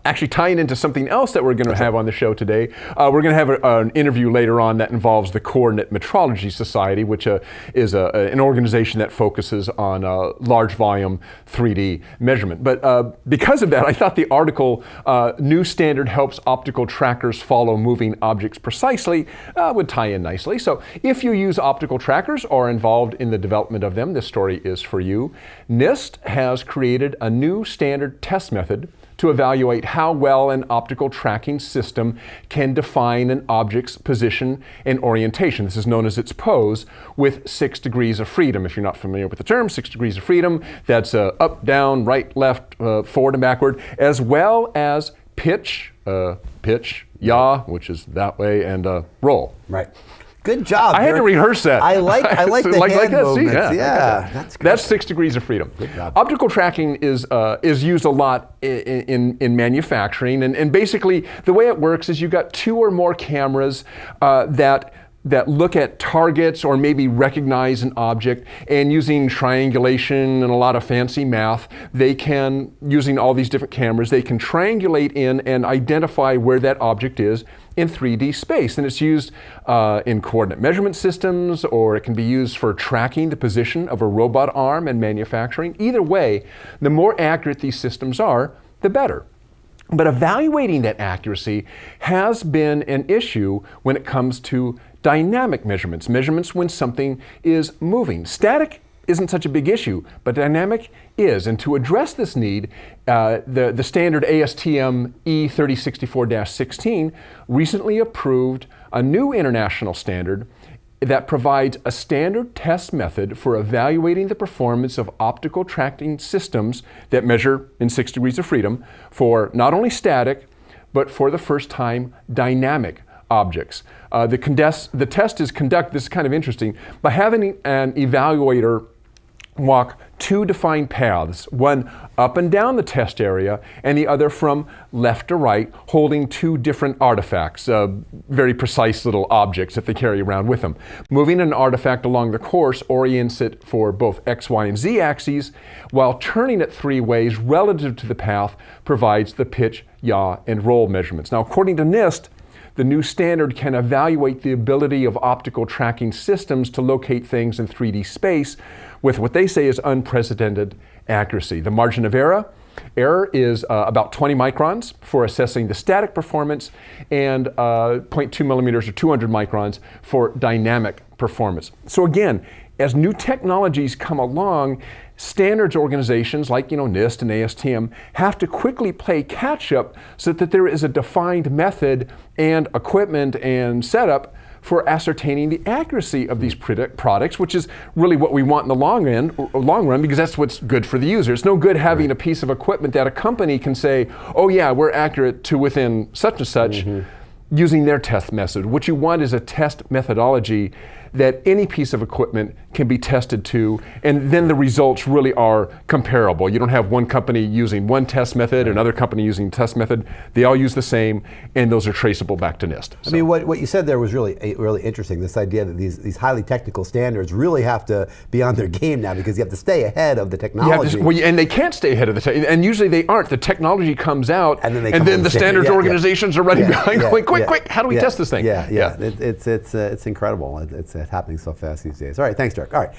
Actually tying into something else that we're going to have on the show today, we're going to have an interview later on that involves the Coordinate Metrology Society, which is an organization that focuses on large volume 3D measurement. But because of that, I thought the article, New Standard Helps Optical Trackers Follow Moving Objects Precisely, would tie in nicely. So if you use optical trackers or are involved in the development of them, this story is for you. NIST has created a new standard test method to evaluate how well an optical tracking system can define an object's position and orientation. This is known as its pose, with 6 degrees of freedom. If you're not familiar with the term, 6 degrees of freedom, that's up, down, right, left, forward and backward, as well as pitch, yaw, which is that way, and roll. Right. Good job. I had to rehearse that. I like the hand movements. See, yeah, that's good. That's 6 degrees of freedom. Good job. Optical tracking is used a lot in manufacturing, and basically the way it works is you've got 2 or more cameras that look at targets or maybe recognize an object, and using triangulation and a lot of fancy math, they can, using all these different cameras, they can triangulate in and identify where that object is in 3D space. And it's used in coordinate measurement systems, or it can be used for tracking the position of a robot arm in manufacturing. Either way, the more accurate these systems are, the better. But evaluating that accuracy has been an issue when it comes to dynamic measurements, measurements when something is moving. Static isn't such a big issue, but dynamic is. And to address this need, the standard ASTM E3064-16 recently approved a new international standard that provides a standard test method for evaluating the performance of optical tracking systems that measure in 6 degrees of freedom for not only static, but for the first time, dynamic objects. The test is conducted, this is kind of interesting, by having an evaluator walk 2 defined paths, one up and down the test area and the other from left to right, holding 2 different artifacts, very precise little objects that they carry around with them. Moving an artifact along the course orients it for both X, Y, and Z axes, while turning it 3 ways relative to the path provides the pitch, yaw, and roll measurements. Now, according to NIST, the new standard can evaluate the ability of optical tracking systems to locate things in 3D space with what they say is unprecedented accuracy. The margin of error is about 20 microns for assessing the static performance, and 0.2 millimeters or 200 microns for dynamic performance. So again, as new technologies come along, standards organizations like NIST and ASTM have to quickly play catch up so that there is a defined method and equipment and setup for ascertaining the accuracy of these products, which is really what we want in the long run, because that's what's good for the user. It's no good having a piece of equipment that a company can say, oh yeah, we're accurate to within such and such, using their test method. What you want is a test methodology that any piece of equipment can be tested to, and then the results really are comparable. You don't have one company using one test method, another company using test method. They all use the same, and those are traceable back to NIST. I mean, what you said there was really interesting, this idea that these highly technical standards really have to be on their game now, because you have to stay ahead of the technology. And they can't stay ahead of the technology, and usually they aren't. The technology comes out, and then the standards organizations are running behind going, quick, how do we test this thing? It's incredible. It's happening so fast these days. All right, thanks, Derek. All right.